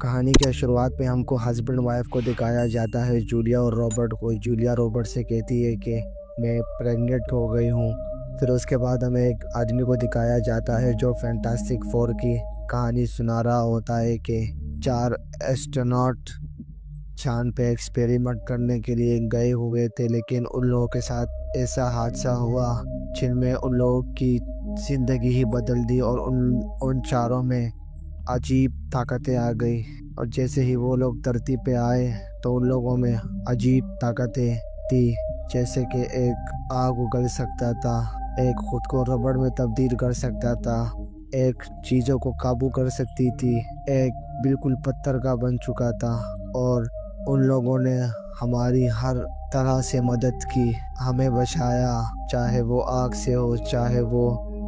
کہانی کے شروعات میں ہم کو ہسبینڈ وائف کو دکھایا جاتا ہے، جولیا اور رابرٹ کو۔ جولیا رابرٹ سے کہتی ہے کہ میں پریگننٹ ہو گئی ہوں۔ پھر اس کے بعد ہمیں ایک آدمی کو دکھایا جاتا ہے جو فینٹاسٹک فور کی کہانی سنا رہا ہوتا ہے کہ 4 ایسٹروناٹ چاند پہ ایکسپیریمنٹ کرنے کے لیے گئے ہوئے تھے، لیکن ان لوگوں کے ساتھ ایسا حادثہ ہوا جن میں ان لوگوں کی زندگی ہی بدل دی، اور ان چاروں میں عجیب طاقتیں آ گئی۔ اور جیسے ہی وہ لوگ دھرتی پہ آئے تو ان لوگوں میں عجیب طاقتیں تھی، جیسے کہ ایک آگ اگل سکتا تھا، ایک خود کو ربڑ میں تبدیل کر سکتا تھا، ایک چیزوں کو قابو کر سکتی تھی، ایک بالکل پتھر کا بن چکا تھا۔ اور ان لوگوں نے ہماری ہر طرح سے مدد کی، ہمیں بچایا، چاہے وہ آگ سے ہو، چاہے وہ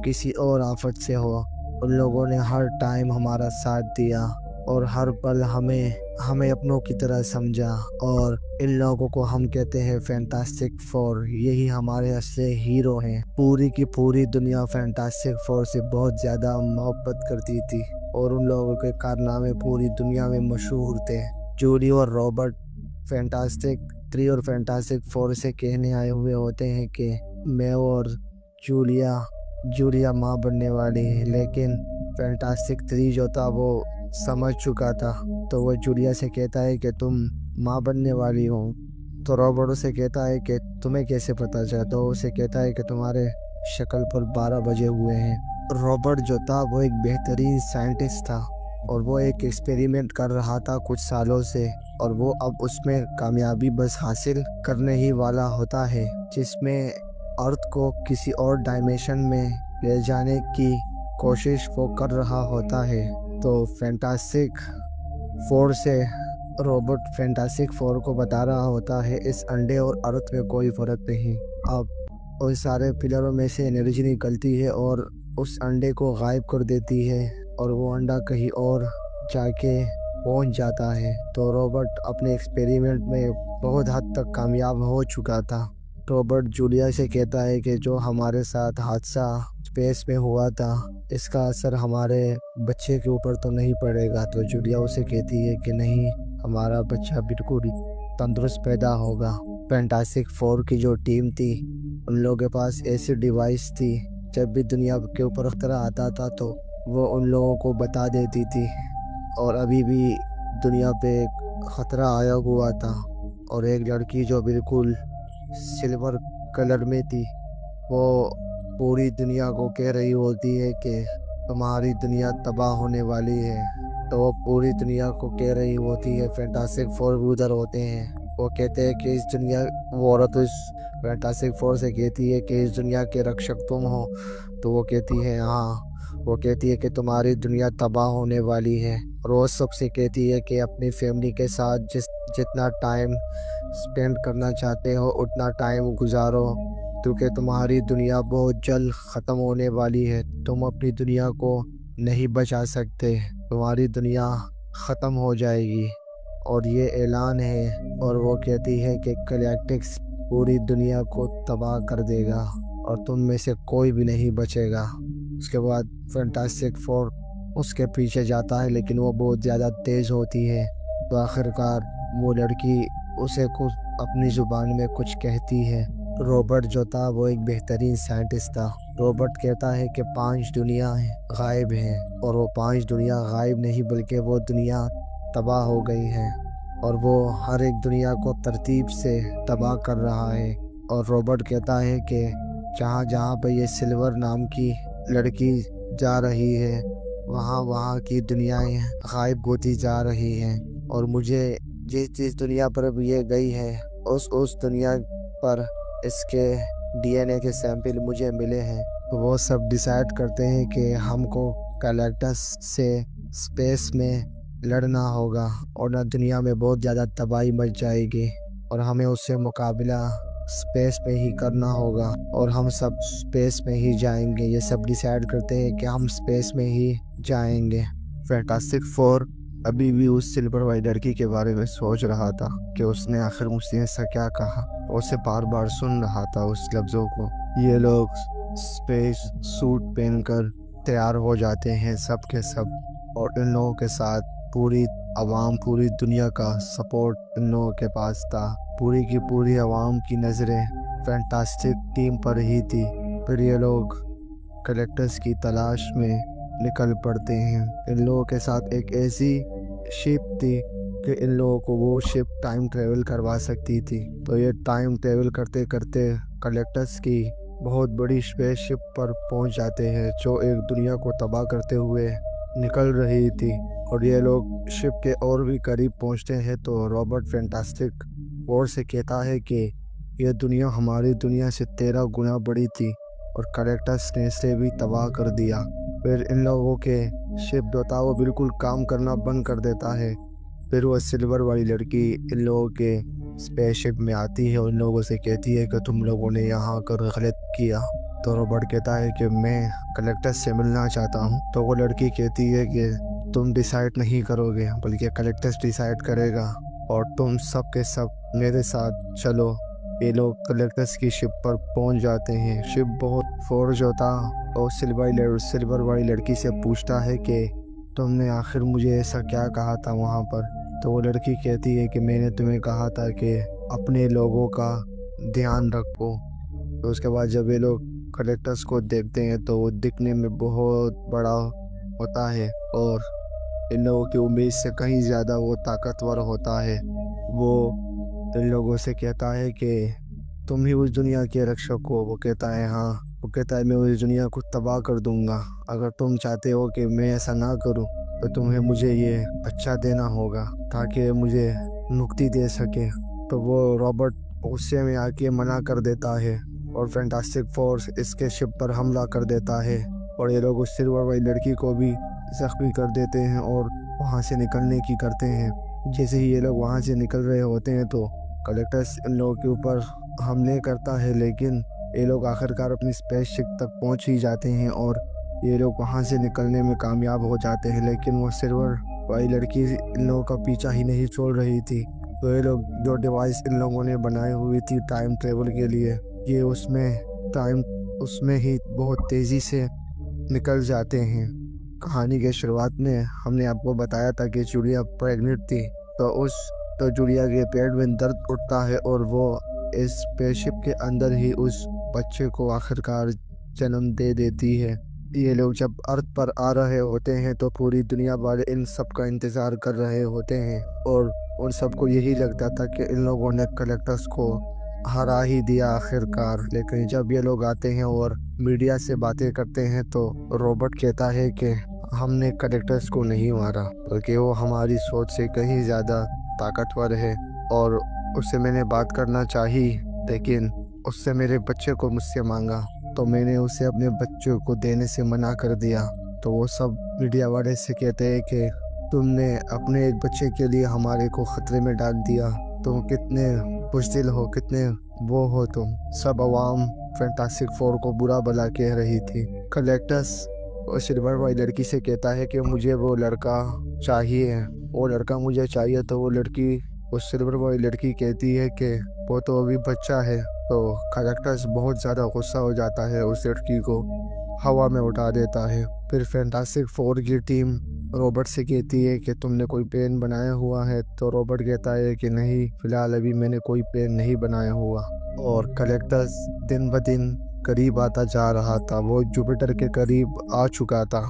کسی اور آفت سے ہو۔ ان لوگوں نے ہر ٹائم ہمارا ساتھ دیا اور ہر پل ہمیں اپنوں کی طرح سمجھا، اور ان لوگوں کو ہم کہتے ہیں فینٹاسٹک فور۔ یہی ہمارے اصلی ہیرو ہیں۔ پوری کی پوری دنیا فینٹاسٹک فور سے بہت زیادہ محبت کرتی تھی، اور ان لوگوں کے کارنامے پوری دنیا میں مشہور تھے۔ جولی اور رابرٹ فینٹاسٹک 3 اور فینٹاسٹک 4 سے کہنے آئے ہوئے ہوتے ہیں کہ میں اور جولیا ماں بننے والی ہے، لیکن فینٹاسٹک 3 جو تھا وہ سمجھ چکا تھا، تو وہ جولیا سے کہتا ہے کہ تم ماں بننے والی ہو۔ تو رابرٹ اسے کہتا ہے کہ تمہیں کیسے پتا چلا؟ تو اسے کہتا ہے کہ تمہارے شکل پر 12 بجے ہوئے ہیں۔ رابرٹ جو تھا وہ ایک بہترین سائنٹسٹ تھا، اور وہ ایک ایکسپیریمنٹ کر رہا تھا کچھ سالوں سے، اور وہ اب اس میں کامیابی بس حاصل کرنے ہی والا ہوتا ہے، جس میں ارتھ کو کسی اور ڈائمینشن میں لے جانے کی کوشش وہ کر رہا ہوتا ہے۔ تو فینٹاسٹک 4 سے رابرٹ فینٹاسٹک 4 کو بتا رہا ہوتا ہے اس انڈے اور ارتھ میں کوئی فرق نہیں۔ اب ان سارے پلروں میں سے انرجی نکلتی ہے اور اس انڈے کو غائب کر دیتی ہے، اور وہ انڈا کہیں اور جا کے پہنچ جاتا ہے۔ تو رابرٹ اپنے ایکسپیریمنٹ میں بہت حد تک کامیاب ہو چکا تھا۔ رابرٹ جولیا سے کہتا ہے کہ جو ہمارے ساتھ حادثہ اسپیس میں ہوا تھا، اس کا اثر ہمارے بچے کے اوپر تو نہیں پڑے گا۔ تو جولیا اسے کہتی ہے کہ نہیں، ہمارا بچہ بالکل تندرست پیدا ہوگا۔ فینٹاسٹک 4 کی جو ٹیم تھی، ان لوگوں کے پاس ایسی ڈیوائس تھی، جب بھی دنیا کے اوپر خطرہ آتا تھا تو وہ ان لوگوں کو بتا دیتی تھی، اور ابھی بھی دنیا پہ ایک خطرہ آیا ہوا تھا، اور ایک لڑکی جو بالکل سلور کلر میں تھی، وہ پوری دنیا کو کہہ رہی ہوتی ہے کہ تمہاری دنیا تباہ ہونے والی ہے۔ تو وہ پوری دنیا کو کہہ رہی ہوتی ہے، فینٹاسٹک 4 بھی ادھر ہوتے ہیں، وہ کہتے ہیں کہ اس دنیا، وہ عورت اس فینٹاسٹک 4 سے کہتی ہے کہ اس دنیا کے رکشک تم ہو۔ تو وہ کہتی ہے ہاں، وہ کہتی ہے کہ تمہاری دنیا تباہ ہونے والی ہے، اور وہ سب سے کہتی ہے کہ اپنی فیملی کے ساتھ جتنا ٹائم سپینڈ کرنا چاہتے ہو اتنا ٹائم گزارو، کیونکہ تمہاری دنیا بہت جلد ختم ہونے والی ہے۔ تم اپنی دنیا کو نہیں بچا سکتے، تمہاری دنیا ختم ہو جائے گی، اور یہ اعلان ہے۔ اور وہ کہتی ہے کہ گلیکٹکس پوری دنیا کو تباہ کر دے گا، اور تم میں سے کوئی بھی نہیں بچے گا۔ اس کے بعد فینٹاسٹک 4 اس کے پیچھے جاتا ہے، لیکن وہ بہت زیادہ تیز ہوتی ہے۔ تو آخرکار وہ لڑکی اسے اپنی زبان میں کچھ کہتی ہے۔ رابرٹ جو تھا وہ ایک بہترین سائنٹسٹ تھا۔ رابرٹ کہتا ہے کہ 5 دنیا غائب ہیں، اور وہ 5 دنیا غائب نہیں بلکہ وہ دنیا تباہ ہو گئی ہے، اور وہ ہر ایک دنیا کو ترتیب سے تباہ کر رہا ہے۔ اور رابرٹ کہتا ہے کہ جہاں پہ یہ سلور نام کی لڑکی جا رہی ہے، وہاں کی دنیایں غائب ہوتی جا رہی ہیں، اور مجھے جس دنیا پر اب یہ گئی ہے، اس دنیا پر اس کے ڈی این اے کے سیمپل مجھے ملے ہیں۔ تو وہ سب ڈیسائیڈ کرتے ہیں کہ ہم کو گلیکٹس سے اسپیس میں لڑنا ہوگا، اور نہ دنیا میں بہت زیادہ تباہی مچ جائے گی، اور ہمیں اس سے مقابلہ اسپیس میں ہی کرنا ہوگا، اور ہم سب اسپیس میں ہی جائیں گے۔ یہ سب ڈیسائیڈ کرتے ہیں کہ ہم اسپیس میں ہی جائیں گے۔ فینٹاسٹک 4 ابھی بھی اس سلور والی لڑکی کے بارے میں سوچ رہا تھا کہ اس نے آخر مجھ سے ایسا کیا کہا، اسے بار بار سن رہا تھا اس لفظوں کو۔ یہ لوگ اسپیس سوٹ پہن کر تیار ہو جاتے ہیں سب کے سب، اور ان لوگوں کے ساتھ पूरी आवाम, पूरी दुनिया का सपोर्ट इन लोगों के पास था। पूरी की पूरी आवाम की नज़रें फैंटास्टिक टीम पर ही थी। फिर ये लोग कलेक्टर्स की तलाश में निकल पड़ते हैं। इन लोगों के साथ एक ऐसी शिप थी कि इन लोगों को वो शिप टाइम ट्रेवल करवा सकती थी। तो ये टाइम ट्रेवल करते करते कलेक्टर्स की बहुत बड़ी स्पेस शिप पर पहुंच जाते हैं, जो एक दुनिया को तबाह करते हुए निकल रही थी। और ये लोग शिप के और भी करीब पहुंचते हैं तो रॉबर्ट फैंटास्टिक फोर से कहता है कि यह दुनिया हमारी दुनिया से 13 गुना बड़ी थी और कलेक्टर्स ने इसे भी तबाह कर दिया। फिर इन लोगों के शिप जो था वो बिल्कुल काम करना बंद कर देता है। फिर वो सिल्वर वाली लड़की इन लोगों के स्पेसशिप में आती है और इन लोगों से कहती है कि तुम लोगों ने यहाँ आकर गलत किया। तो रॉबर्ट कहता है कि मैं कलेक्टर्स से मिलना चाहता हूँ। तो वो लड़की कहती है कि तुम डिसाइड नहीं करोगे, बल्कि कलेक्टर्स डिसाइड करेगा और तुम सब के सब मेरे साथ चलो। ये लोग कलेक्टर्स की शिप पर पहुंच जाते हैं। शिप बहुत फोर्ज होता और सिल्वर वाली लड़की से पूछता है कि तुमने आखिर मुझे ऐसा क्या कहा था वहाँ पर। तो वो लड़की कहती है कि मैंने तुम्हें कहा था कि अपने लोगों का ध्यान रखो। तो उसके बाद जब ये लोग कलेक्टर्स को देखते हैं तो वो दिखने में बहुत बड़ा होता है और इन लोगों की उम्मीद से कहीं ज़्यादा वो ताकतवर होता है। वो इन लोगों से कहता है कि तुम ही उस दुनिया के रक्षक हो। वो कहता है हाँ। वो कहता है मैं उस दुनिया को तबाह कर दूंगा। अगर तुम चाहते हो कि मैं ऐसा ना करूं तो तुम्हें मुझे ये बच्चा देना होगा ताकि मुझे मुक्ति दे सके। तो वो रॉबर्ट गुस्से में आके मना कर देता है और फैंटास्टिक फोर्स इसके शिप पर हमला कर देता है और ये लोग उस सिल्वर वाली लड़की को भी जख्मी कर देते हैं और वहाँ से निकलने की करते हैं। जैसे ही ये लोग वहाँ से निकल रहे होते हैं तो कलेक्टर्स इन लोगों के ऊपर हमले करता है, लेकिन ये लोग आखिरकार अपनी स्पेसशिप तक पहुँच ही जाते हैं और ये लोग वहाँ से निकलने में कामयाब हो जाते हैं। लेकिन वो सिल्वर वाली लड़की इन लोगों का पीछा ही नहीं छोड़ रही थी। तो ये लोग जो डिवाइस इन लोगों ने बनाई हुई थी टाइम ट्रेवल के लिए, ये उसमें ही बहुत तेज़ी से निकल जाते हैं। कहानी के शुरुआत में हमने आपको बताया था कि जूलिया प्रेग्नेंट थी। तो जूलिया के पेट में दर्द उठता है और वो इस स्पेसशिप के अंदर ही उस बच्चे को आखिरकार जन्म दे देती है। ये लोग जब अर्थ पर आ रहे होते हैं तो पूरी दुनिया वाले इन सब का इंतज़ार कर रहे होते हैं और उन सबको यही लगता था कि इन लोगों ने कलेक्टर्स को हरा ही दिया आखिरकार। लेकिन जब ये लोग आते हैं और मीडिया से बातें करते हैं तो रॉबर्ट कहता है कि हमने कलेक्टर्स को नहीं मारा, बल्कि वो हमारी सोच से कहीं ज़्यादा ताकतवर है और उससे मैंने बात करना चाही, लेकिन उससे मेरे बच्चे को मुझसे मांगा तो मैंने उसे अपने बच्चे को देने से मना कर दिया। तो वो सब मीडिया वाले से कहते हैं कि तुमने अपने एक बच्चे के लिए हमारे को ख़तरे में डाल दिया, तुम कितने बुज़दिल हो, कितने वो हो तुम। सब आवाम फैंटास्टिक फोर को बुरा भला कह रही थी। कलेक्टर्स और सिल्वर वाली लड़की से कहता है कि मुझे वो लड़का चाहिए, वो लड़का मुझे चाहिए। तो वो लड़की उस सिल्वर वाली लड़की कहती है कि वो तो अभी बच्चा है। तो कलेक्टर्स बहुत ज़्यादा गुस्सा हो जाता है, उस लड़की को हवा में उठा देता है। फिर फैंटास्टिक फोर की टीम रॉबर्ट से कहती है कि तुमने कोई प्लान बनाया हुआ है। तो रॉबर्ट कहता है कि नहीं, फ़िलहाल अभी मैंने कोई प्लान नहीं बनाया हुआ। और कलेक्टर्स दिन ब दिन करीब आता जा रहा था, वो जुपिटर के करीब आ चुका था।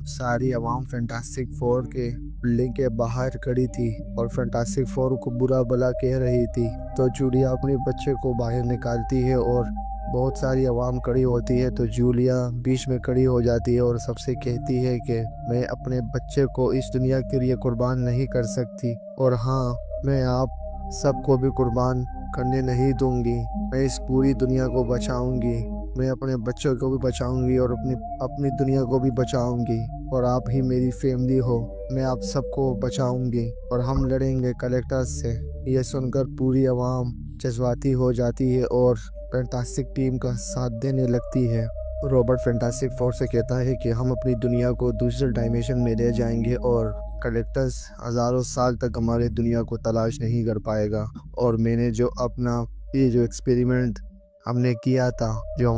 सारी आवाम फैंटास्टिक फोर के बिल्डिंग के बाहर खड़ी थी और फैंटास्टिक फोर को बुरा भला कह रही थी। तो जूलिया अपने बच्चे को बाहर निकालती है और बहुत सारी आवाम खड़ी होती है। तो जूलिया बीच में खड़ी हो जाती है और सबसे कहती है कि मैं अपने बच्चे को इस दुनिया के लिए कुर्बान नहीं कर सकती, और हाँ, मैं आप सबको भी कुर्बान करने नहीं दूंगी। मैं इस पूरी दुनिया को बचाऊंगी, मैं अपने बच्चों को भी बचाऊंगी और अपनी दुनिया को भी बचाऊंगी, और आप ही मेरी फैमिली हो। मैं आप सबको बचाऊंगी और हम लड़ेंगे कलेक्टर्स से। यह सुनकर पूरी आवाम जज्बाती हो जाती है और फैंटास्टिक टीम का साथ देने लगती है। रॉबर्ट फैंटास्टिक फोर से कहता है कि हम अपनी दुनिया को दूसरे डायमेंशन में ले जाएंगे और कलेक्टर्स हज़ारों साल तक हमारे दुनिया को तलाश नहीं कर पाएगा। और मैंने जो अपना ये जो एक्सपेरिमेंट हमने किया था, जो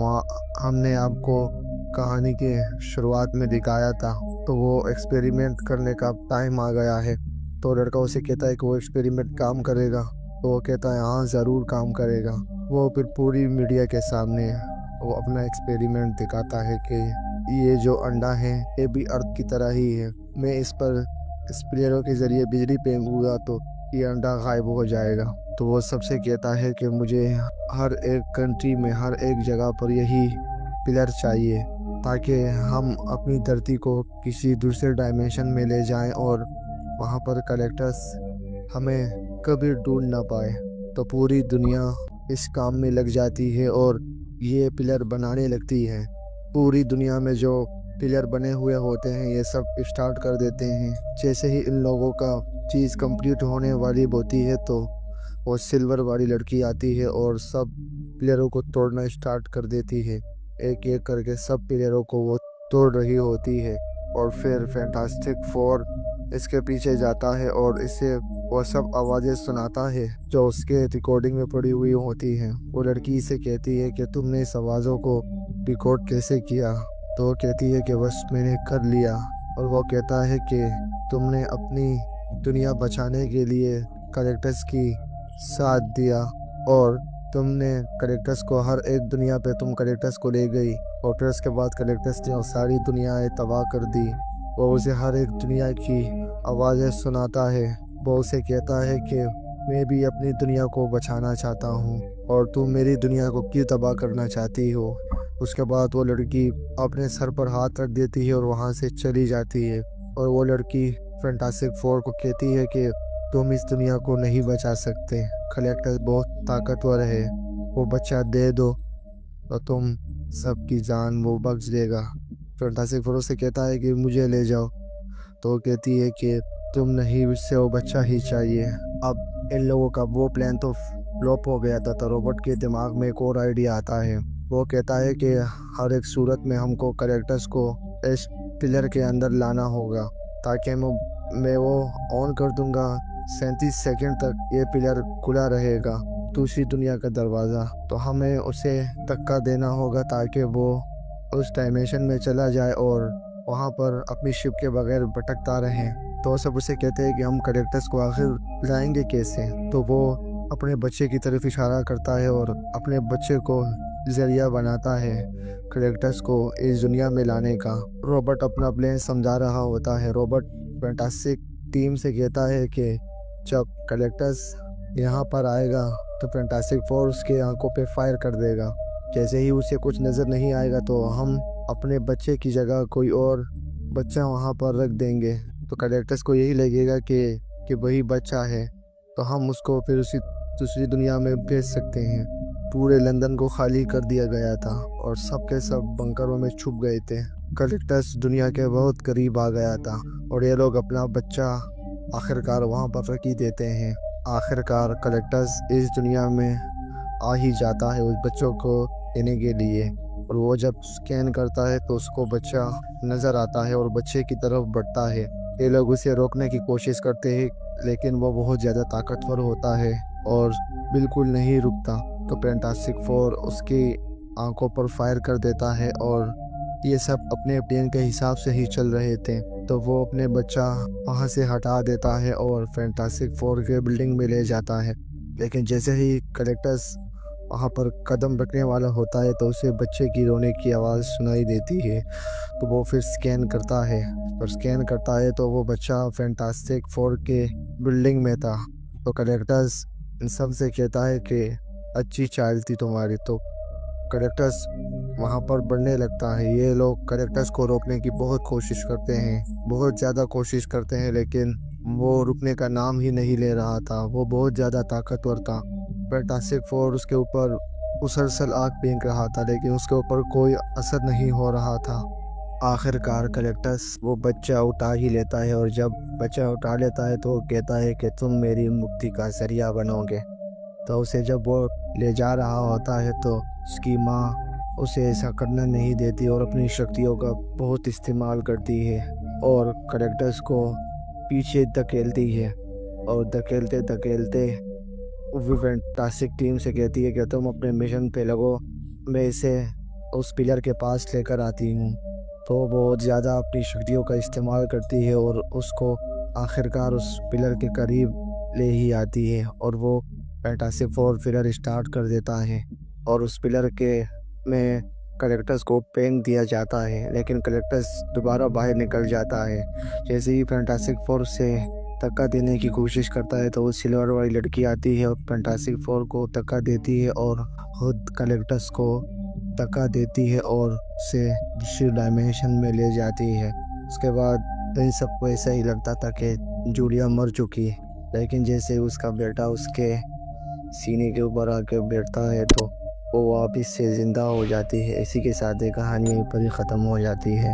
हमने आपको कहानी के शुरुआत में दिखाया था, तो वो एक्सपेरिमेंट करने का टाइम आ गया है। तो लड़का उसे कहता है कि वो एक्सपेरिमेंट काम करेगा। तो वो कहता है हाँ ज़रूर काम करेगा। वो फिर पूरी मीडिया के सामने वो अपना एक्सपेरिमेंट दिखाता है कि ये जो अंडा है ये भी अर्थ की तरह ही है। मैं इस पर स्प्रेयरों के ज़रिए बिजली फेंकूंगा तो ये अंडा गायब हो जाएगा। तो वो सबसे कहता है कि मुझे हर एक कंट्री में हर एक जगह पर यही पिलर चाहिए ताकि हम अपनी धरती को किसी दूसरे डायमेंशन में ले जाएं और वहाँ पर कलेक्टर्स हमें कभी ढूंढ ना पाए। तो पूरी दुनिया इस काम में लग जाती है और ये पिलर बनाने लगती है। पूरी दुनिया में जो पिलर बने हुए होते हैं ये सब स्टार्ट कर देते हैं। जैसे ही इन लोगों का चीज़ कंप्लीट होने वाली होती है तो वो सिल्वर वाली लड़की आती है और सब पिलरों को तोड़ना स्टार्ट कर देती है। एक एक करके सब पिलरों को वो तोड़ रही होती है और फिर फैंटास्टिक फोर इसके पीछे जाता है और इसे वो सब आवाज़ें सुनाता है जो उसके रिकॉर्डिंग में पड़ी हुई होती हैं। वो लड़की इसे कहती है कि तुमने इस आवाज़ों को रिकॉर्ड कैसे किया? तो वो कहती है कि बस मैंने कर लिया। और वो कहता है कि तुमने अपनी दुनिया बचाने के लिए करेक्टर्स की साथ दिया और तुमने करेक्टर्स को हर एक दुनिया पे तुम करेक्टर्स को ले गई और फिर उसके बाद करेक्टर्स ने सारी दुनियाएं तबाह कर दी। वो उसे हर एक दुनिया की आवाज़ें सुनाता है। वो उसे कहता है कि मैं भी अपनी दुनिया को बचाना चाहता हूँ और तुम मेरी दुनिया को क्यों तबाह करना चाहती हो। उसके बाद वो लड़की अपने सर पर हाथ रख देती है और वहाँ से चली जाती है। और वो लड़की फैंटास्टिक फोर को कहती है कि तुम इस दुनिया को नहीं बचा सकते, कलेक्टर बहुत ताकतवर है, वो बच्चा दे दो तो तुम सबकी जान वो बख्श देगा। फैंटास्टिक फोर से कहता है कि मुझे ले जाओ। तो वो कहती है कि तुम नहीं, उससे वो बच्चा ही चाहिए। अब इन लोगों का वो प्लान तो फ्लॉप हो गया था। तो रॉबर्ट के दिमाग में एक और आइडिया आता है। वो कहता है कि हर एक सूरत में हमको करेक्टर्स को इस पिलर के अंदर लाना होगा ताकि मैं वो ऑन कर दूंगा। 37 सेकंड तक ये पिलर खुला रहेगा, दूसरी दुनिया का दरवाज़ा। तो हमें उसे धक्का देना होगा ताकि वो उस डायमेंशन में चला जाए और वहाँ पर अपनी शिप के बगैर भटकता रहे। तो सब उसे कहते हैं कि हम करेक्टर्स को आखिर लाएंगे कैसे। तो वो अपने बच्चे की तरफ इशारा करता है और अपने बच्चे को जरिया बनाता है करेक्टर्स को इस दुनिया में लाने का। रॉबर्ट अपना प्लान समझा रहा होता है। रॉबर्ट फैंटास्टिक टीम से कहता है कि जब करेक्टर्स यहाँ पर आएगा तो फैंटास्टिक फोर उसके आंखों पे फायर कर देगा। जैसे ही उसे कुछ नज़र नहीं आएगा तो हम अपने बच्चे की जगह कोई और बच्चा वहाँ पर रख देंगे। तो करेक्टर्स को यही लगेगा कि वही बच्चा है, तो हम उसको फिर उसी दूसरी दुनिया में भेज सकते हैं। पूरे लंदन को खाली कर दिया गया था और सब के सब बंकरों में छुप गए थे। करेक्टर्स दुनिया के बहुत करीब आ गया था और ये लोग अपना बच्चा आखिरकार वहाँ पर रख ही देते हैं। आखिरकार करेक्टर्स इस दुनिया में आ ही जाता है उस बच्चों को लेने के लिए। और वो जब स्कैन करता है तो उसको बच्चा नज़र आता है और बच्चे की तरफ बढ़ता है। ये लोग उसे रोकने की कोशिश करते हैं लेकिन वो बहुत ज़्यादा ताकतवर होता है और बिल्कुल नहीं रुकता। तो फैंटास्टिक फोर उसकी आंखों पर फायर कर देता है और ये सब अपने प्लान के हिसाब से ही चल रहे थे। तो वो अपने बच्चा वहाँ से हटा देता है और फैंटास्टिक फोर के बिल्डिंग में ले जाता है। लेकिन जैसे ही करेक्टर्स वहाँ पर कदम रखने वाला होता है तो उसे बच्चे की रोने की आवाज़ सुनाई देती है। तो वो फिर स्कैन करता है और स्कैन करता है तो वो बच्चा फैंटास्टिक फोर के बिल्डिंग में था। तो करेक्टर्स इन सब से कहता है कि अच्छी चाल थी तुम्हारी। तो करेक्टर्स वहाँ पर बढ़ने लगता है। ये लोग करेक्टर्स को रोकने की बहुत कोशिश करते हैं, बहुत ज़्यादा कोशिश करते हैं, लेकिन वो रुकने का नाम ही नहीं ले रहा था। वो बहुत ज़्यादा ताकतवर था। फैंटास्टिक फोर उसके ऊपर मुसलसल आग फेंक रहा था लेकिन उसके ऊपर कोई असर नहीं हो रहा था। आखिरकार करेक्टर्स वो बच्चा उठा ही लेता है और जब बच्चा उठा लेता है तो वो कहता है कि तुम मेरी मुक्ति का जरिया बनोगे। तो उसे जब वो ले जा रहा होता है तो उसकी माँ उसे ऐसा करना नहीं देती और अपनी शक्तियों का बहुत इस्तेमाल करती है और करेक्टर्स को पीछे धकेलती है। और धकेलते धकेलते वो फैंटास्टिक टीम से कहती है कि तुम अपने मिशन पे लगो, मैं इसे उस पिलर के पास लेकर आती हूँ। تو بہت زیادہ اپنی شکتیوں کا استعمال کرتی ہے اور اس کو آخر کار اس پلر کے قریب لے ہی آتی ہے، اور وہ فینٹاسٹک فور پلر اسٹارٹ کر دیتا ہے، اور اس پلر کے میں کریکٹرز کو پینک دیا جاتا ہے، لیکن کریکٹرز دوبارہ باہر نکل جاتا ہے۔ جیسے ہی فینٹاسٹک فور سے دھکا دینے کی کوشش کرتا ہے تو وہ سلور والی لڑکی آتی ہے اور فینٹاسٹک فور کو دھکا دیتی ہے اور خود کریکٹرز کو دھکا دیتی ہے اور اسے دوسری ڈائمینشن میں لے جاتی ہے۔ اس کے بعد ان سب کو ایسا ہی لگتا تھا کہ جولیا مر چکی ہے، لیکن جیسے اس کا بیٹا اس کے سینے کے اوپر آ کے بیٹھتا ہے تو وہ واپس سے زندہ ہو جاتی ہے۔ اسی کے ساتھ یہ کہانی یہیں پر ہی ختم ہو جاتی ہے۔